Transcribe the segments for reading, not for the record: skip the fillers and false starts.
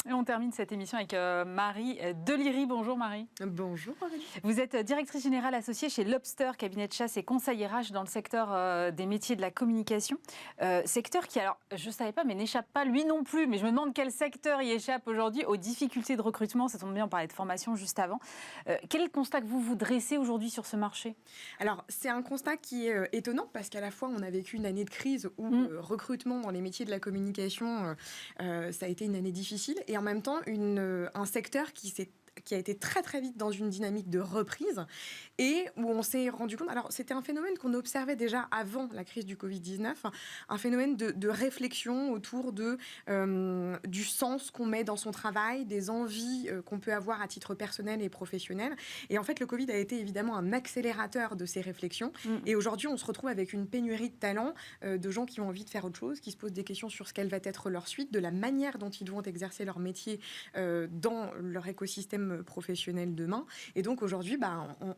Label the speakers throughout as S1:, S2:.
S1: Et on termine cette émission avec Marie Deliri. Bonjour Marie.
S2: Bonjour Aurélie.
S1: Vous êtes directrice générale associée chez Lobster, cabinet de chasse et conseil RH dans le secteur des métiers de la communication. Secteur qui, alors je ne savais pas, mais n'échappe pas lui non plus. Mais je me demande quel secteur y échappe aujourd'hui aux difficultés de recrutement. Ça tombe bien, on parlait de formation juste avant. Quel est le constat que vous dressez aujourd'hui sur ce marché ?
S2: Alors c'est un constat qui est étonnant parce qu'à la fois on a vécu une année de crise où recrutement dans les métiers de la communication, ça a été une année difficile. Et en même temps, un secteur qui a été très très vite dans une dynamique de reprise et où on s'est rendu compte, alors c'était un phénomène qu'on observait déjà avant la crise du Covid-19, un phénomène de réflexion autour du sens qu'on met dans son travail, des envies qu'on peut avoir à titre personnel et professionnel. Et en fait, le Covid a été évidemment un accélérateur de ces réflexions. Et aujourd'hui, on se retrouve avec une pénurie de talents, de gens qui ont envie de faire autre chose, qui se posent des questions sur ce qu'elle va être leur suite, de la manière dont ils vont exercer leur métier dans leur écosystème professionnel demain. Et donc aujourd'hui,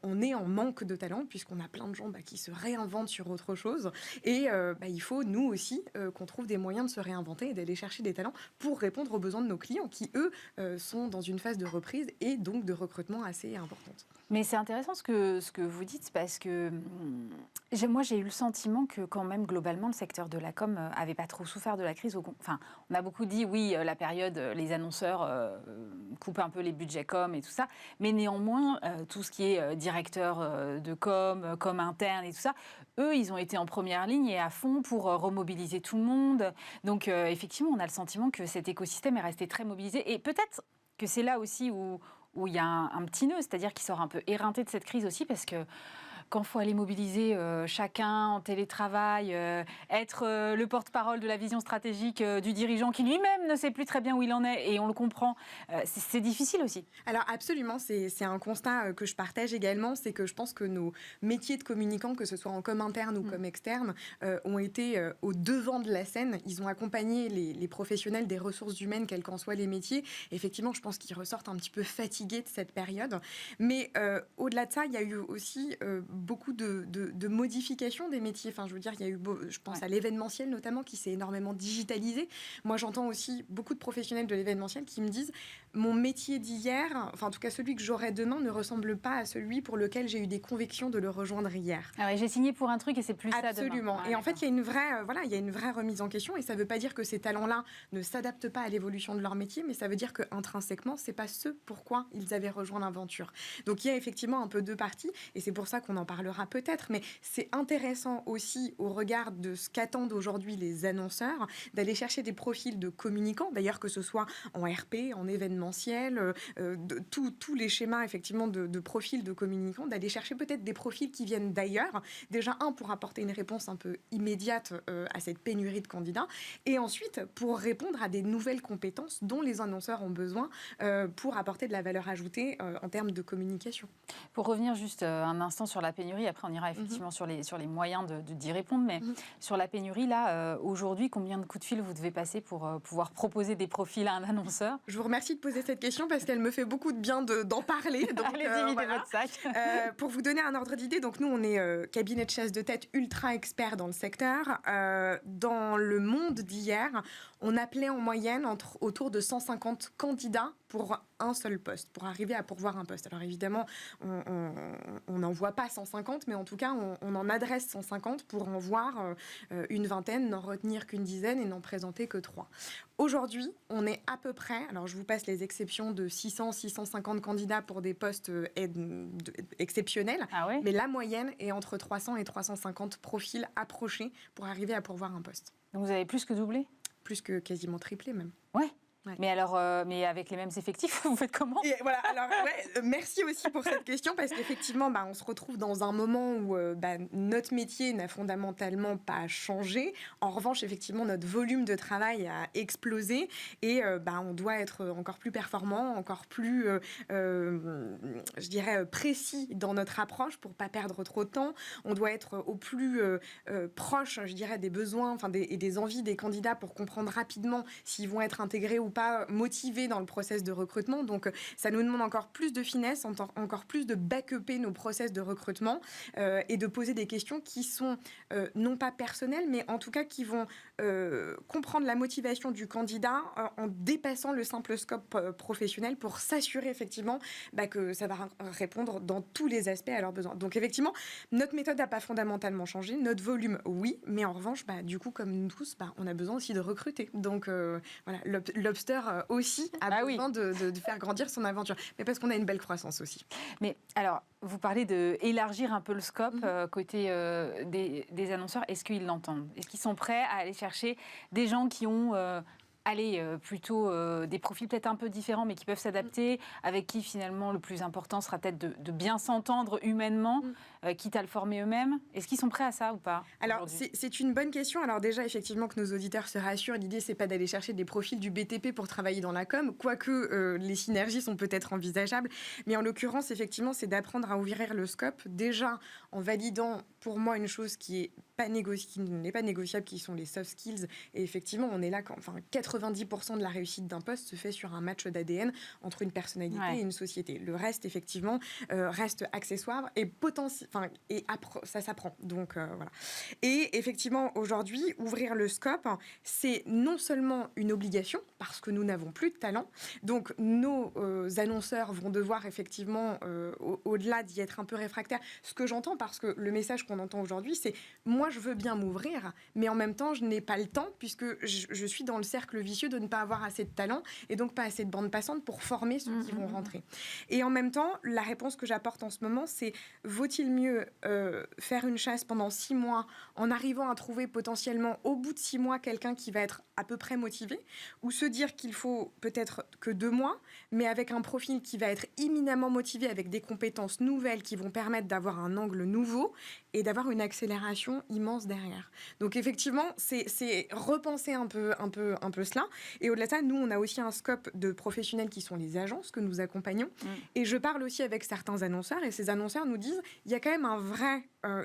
S2: on est en manque de talent puisqu'on a plein de gens qui se réinventent sur autre chose. Et il faut, nous aussi, qu'on trouve des moyens de se réinventer et d'aller chercher des talents pour répondre aux besoins de nos clients qui, eux, sont dans une phase de reprise et donc de recrutement assez importante.
S1: Mais c'est intéressant ce que vous dites parce que moi, j'ai eu le sentiment que quand même, globalement, le secteur de la com n'avait pas trop souffert de la crise. Enfin, on a beaucoup dit, oui, la période, les annonceurs coupent un peu les budgets com et tout ça. Mais néanmoins, tout ce qui est directeur de com interne et tout ça, eux, ils ont été en première ligne et à fond pour remobiliser tout le monde. Donc, effectivement, on a le sentiment que cet écosystème est resté très mobilisé. Et peut-être que c'est là aussi où il y a un petit nœud, c'est-à-dire qu'il sort un peu éreinté de cette crise aussi, parce que quand il faut aller mobiliser chacun en télétravail, être le porte-parole de la vision stratégique du dirigeant qui lui-même ne sait plus très bien où il en est, et on le comprend, c'est difficile aussi.
S2: Alors absolument, c'est un constat que je partage également, c'est que je pense que nos métiers de communicants, que ce soit en com interne ou com externe, ont été au devant de la scène. Ils ont accompagné les professionnels des ressources humaines, quels qu'en soient les métiers. Effectivement, je pense qu'ils ressortent un petit peu fatigués de cette période. Mais au-delà de ça, il y a eu aussi beaucoup de modifications des métiers. Enfin, je veux dire, il y a eu, je pense à l'événementiel notamment, qui s'est énormément digitalisé. Moi, j'entends aussi beaucoup de professionnels de l'événementiel qui me disent « Mon métier d'hier, enfin en tout cas celui que j'aurai demain, ne ressemble pas à celui pour lequel j'ai eu des convictions de le rejoindre hier. »
S1: Ah ouais, j'ai signé pour un truc et c'est plus ça demain.
S2: Absolument. Et en fait, il y a une vraie remise en question. Et ça ne veut pas dire que ces talents-là ne s'adaptent pas à l'évolution de leur métier, mais ça veut dire qu'intrinsèquement, ce n'est pas ce pourquoi ils avaient rejoint l'aventure. Donc, il y a effectivement un peu deux parties. Et c'est pour ça qu'on en parlera peut-être. Mais c'est intéressant aussi, au regard de ce qu'attendent aujourd'hui les annonceurs, d'aller chercher des profils de communicants, d'ailleurs que ce soit en RP, en événementiel, tous les schémas effectivement de profils de communicants, d'aller chercher peut-être des profils qui viennent d'ailleurs. Déjà, pour apporter une réponse un peu immédiate à cette pénurie de candidats, et ensuite pour répondre à des nouvelles compétences dont les annonceurs ont besoin pour apporter de la valeur ajoutée en termes de communication.
S1: Pour revenir juste un instant sur la pénurie, après on ira effectivement sur les moyens d'y répondre, mais sur la pénurie, là, aujourd'hui, combien de coups de fil vous devez passer pour pouvoir proposer des profils à un annonceur ?
S2: Je vous remercie de poser cette question parce qu'elle me fait beaucoup de bien d'en parler. Donc,
S1: allez-y, videz votre sac.
S2: Pour vous donner un ordre d'idée, donc nous, on est cabinet de chasse de tête ultra expert dans le secteur. Dans le monde d'hier, on appelait en moyenne autour de 150 candidats pour un seul poste, pour arriver à pourvoir un poste. Alors évidemment, on n'en voit pas 150, mais en tout cas, on en adresse 150 pour en voir une vingtaine, n'en retenir qu'une dizaine et n'en présenter que 3. Aujourd'hui, on est à peu près, alors je vous passe les exceptions de 600-650 candidats pour des postes exceptionnels, mais la moyenne est entre 300 et 350 profils approchés pour arriver à pourvoir un poste.
S1: Donc vous avez plus que doublé ?
S2: Plus que quasiment triplé même.
S1: Ouais. Mais alors, mais avec les mêmes effectifs, vous faites comment ?
S2: Et voilà, alors merci aussi pour cette question parce qu'effectivement, on se retrouve dans un moment où notre métier n'a fondamentalement pas changé. En revanche, effectivement, notre volume de travail a explosé et on doit être encore plus performant, encore plus, je dirais, précis dans notre approche pour pas perdre trop de temps. On doit être au plus proche, je dirais, des besoins, et des envies des candidats pour comprendre rapidement s'ils vont être intégrés ou pas pas motivés dans le process de recrutement. Donc, ça nous demande encore plus de finesse, encore plus de back-upper nos process de recrutement et de poser des questions qui sont non pas personnelles, mais en tout cas qui vont comprendre la motivation du candidat en dépassant le simple scope professionnel pour s'assurer effectivement que ça va répondre dans tous les aspects à leurs besoins. Donc effectivement, notre méthode n'a pas fondamentalement changé, notre volume oui, mais en revanche, du coup, comme nous tous, on a besoin aussi de recruter. Donc voilà, Lobster aussi a besoin de faire grandir son aventure, mais parce qu'on a une belle croissance aussi.
S1: Mais alors, vous parlez d'élargir un peu le scope côté des annonceurs. Est-ce qu'ils l'entendent? Est-ce qu'ils sont prêts à aller chercher des gens qui ont plutôt des profils peut-être un peu différents, mais qui peuvent s'adapter, avec qui finalement le plus important sera peut-être de bien s'entendre humainement, quitte à le former eux-mêmes? Est-ce qu'ils sont prêts à ça ou pas?
S2: Alors, c'est une bonne question. Alors déjà, effectivement, que nos auditeurs se rassurent, l'idée, c'est pas d'aller chercher des profils du BTP pour travailler dans la com, quoique les synergies sont peut-être envisageables. Mais en l'occurrence, effectivement, c'est d'apprendre à ouvrir le scope, déjà en validant, pour moi, une chose qui n'est pas négociable, qui sont les soft skills. Et effectivement, on est là quand 90% de la réussite d'un poste se fait sur un match d'ADN entre une personnalité et une société. Le reste, effectivement, reste accessoire et ça s'apprend. Donc, voilà. Et effectivement, aujourd'hui, ouvrir le scope, c'est non seulement une obligation, parce que nous n'avons plus de talent. Donc, nos annonceurs vont devoir, effectivement, au-delà d'y être un peu réfractaires, ce que j'entends, parce que le message qu'on entend aujourd'hui, c'est moi, je veux bien m'ouvrir, mais en même temps, je n'ai pas le temps, puisque je suis dans le cercle vicieux de ne pas avoir assez de talent et donc pas assez de bande passante pour former ceux qui vont rentrer. Et en même temps, la réponse que j'apporte en ce moment, c'est vaut-il mieux faire une chasse pendant 6 mois en arrivant à trouver potentiellement au bout de 6 mois quelqu'un qui va être à peu près motivé, ou se dire qu'il faut peut-être que 2 mois, mais avec un profil qui va être éminemment motivé, avec des compétences nouvelles qui vont permettre d'avoir un angle nouveau et d'avoir une accélération immense derrière. Donc effectivement, c'est repenser un peu cela. Et au-delà de ça, nous, on a aussi un scope de professionnels qui sont les agences que nous accompagnons. Et je parle aussi avec certains annonceurs, et ces annonceurs nous disent, il y a quand même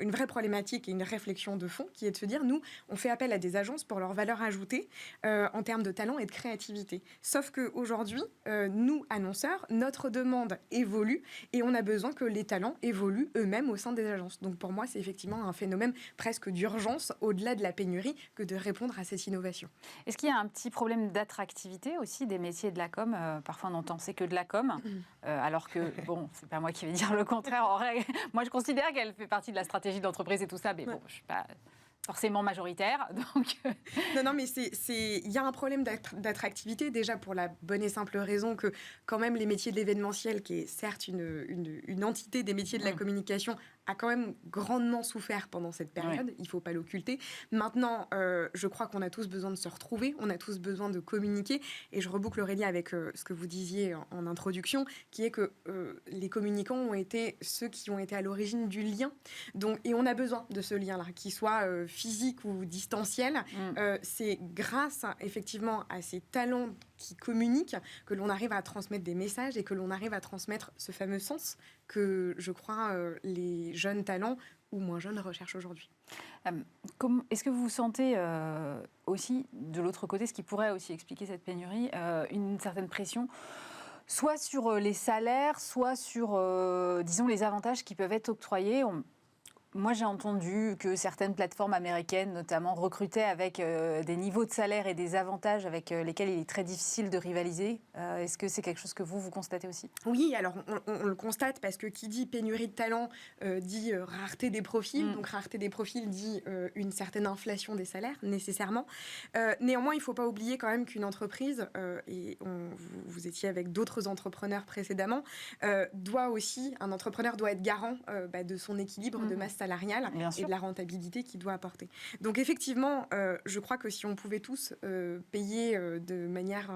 S2: une vraie problématique et une réflexion de fond qui est de se dire, nous, on fait appel à des agences pour leur valeur ajoutée en termes de talent et de créativité. Sauf qu'aujourd'hui, nous, annonceurs, notre demande évolue et on a besoin que les talents évoluent eux-mêmes au sein des agences. Donc pour moi, c'est effectivement un phénomène presque d'urgence, au-delà de la pénurie, que de répondre à cette innovation.
S1: Est-ce qu'il y a un petit problème d'attractivité aussi des métiers de la com? Parfois, on entend c'est que de la com, alors que, bon, c'est pas moi qui vais dire le contraire. En règle, moi, je considère qu'elle fait partie de la stratégie d'entreprise et tout ça, mais bon, je suis pas forcément majoritaire. Donc...
S2: Non, mais il y a un problème d'attractivité, déjà pour la bonne et simple raison que quand même les métiers de l'événementiel, qui est certes une entité des métiers de la communication, a quand même grandement souffert pendant cette période, il ne faut pas l'occulter. Maintenant, je crois qu'on a tous besoin de se retrouver, on a tous besoin de communiquer, et je reboucle Aurélie avec ce que vous disiez en introduction, qui est que les communicants ont été ceux qui ont été à l'origine du lien. Donc, et on a besoin de ce lien-là, qu'il soit physique ou distanciel. C'est grâce effectivement à ces talents qui communiquent que l'on arrive à transmettre des messages et que l'on arrive à transmettre ce fameux sens que je crois les jeunes talents ou moins jeunes recherchent aujourd'hui.
S1: Est-ce que vous sentez aussi, de l'autre côté, ce qui pourrait aussi expliquer cette pénurie, une certaine pression soit sur les salaires, soit sur, disons, les avantages qui peuvent être octroyés? Moi, j'ai entendu que certaines plateformes américaines, notamment, recrutaient avec des niveaux de salaire et des avantages avec lesquels il est très difficile de rivaliser. Est-ce que c'est quelque chose que vous constatez aussi?
S2: Oui, alors on le constate parce que qui dit pénurie de talent dit rareté des profils. Donc rareté des profils dit une certaine inflation des salaires, nécessairement. Néanmoins, il ne faut pas oublier quand même qu'une entreprise, et vous étiez avec d'autres entrepreneurs précédemment, un entrepreneur doit être garant de son équilibre de masse salariale et de la rentabilité qu'il doit apporter. Donc effectivement, je crois que si on pouvait tous payer de manière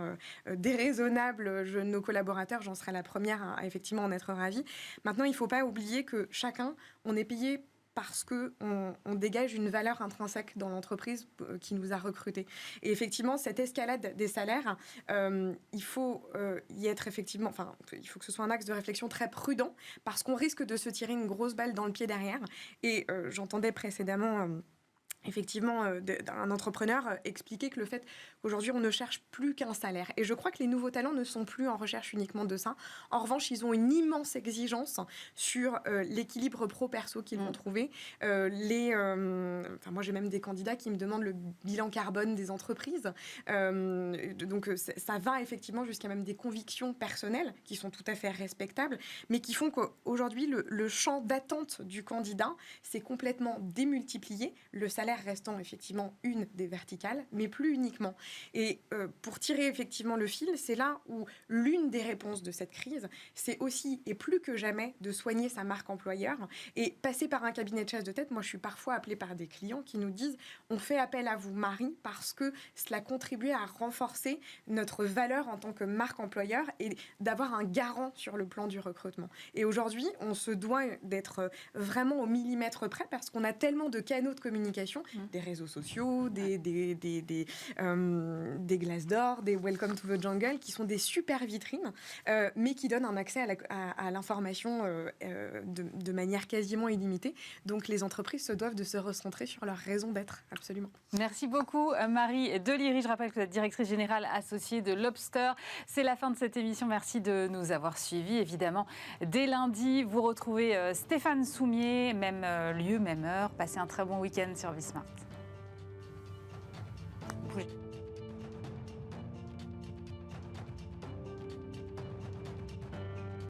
S2: déraisonnable nos collaborateurs, j'en serais la première à effectivement en être ravie. Maintenant, il ne faut pas oublier que chacun, on est payé parce qu'on dégage une valeur intrinsèque dans l'entreprise qui nous a recrutés. Et effectivement, cette escalade des salaires, il faut y être effectivement... Enfin, il faut que ce soit un axe de réflexion très prudent parce qu'on risque de se tirer une grosse balle dans le pied derrière. Et j'entendais précédemment... effectivement, d'un entrepreneur expliquait que le fait qu'aujourd'hui, on ne cherche plus qu'un salaire. Et je crois que les nouveaux talents ne sont plus en recherche uniquement de ça. En revanche, ils ont une immense exigence sur l'équilibre pro-perso qu'ils vont trouver. Moi, j'ai même des candidats qui me demandent le bilan carbone des entreprises. Donc, ça va effectivement jusqu'à même des convictions personnelles qui sont tout à fait respectables, mais qui font qu'aujourd'hui, le champ d'attente du candidat s'est complètement démultiplié. Le salaire restant effectivement une des verticales, mais plus uniquement. Et pour tirer effectivement le fil, c'est là où l'une des réponses de cette crise, c'est aussi et plus que jamais de soigner sa marque employeur et passer par un cabinet de chasse de tête. Moi, je suis parfois appelée par des clients qui nous disent « on fait appel à vous, Marie, parce que cela contribue à renforcer notre valeur en tant que marque employeur et d'avoir un garant sur le plan du recrutement ». Et aujourd'hui, on se doit d'être vraiment au millimètre près parce qu'on a tellement de canaux de communication, des réseaux sociaux, des Glassdoor, des Welcome to the Jungle, qui sont des super vitrines, mais qui donnent un accès à l'information de manière quasiment illimitée. Donc les entreprises se doivent de se recentrer sur leur raison d'être, absolument.
S1: Merci beaucoup Marie Deliri. Je rappelle que vous êtes directrice générale associée de Lobster. C'est la fin de cette émission. Merci de nous avoir suivis. Évidemment, dès lundi, vous retrouvez Stéphane Soumier, même lieu, même heure. Passez un très bon week-end sur Bismart.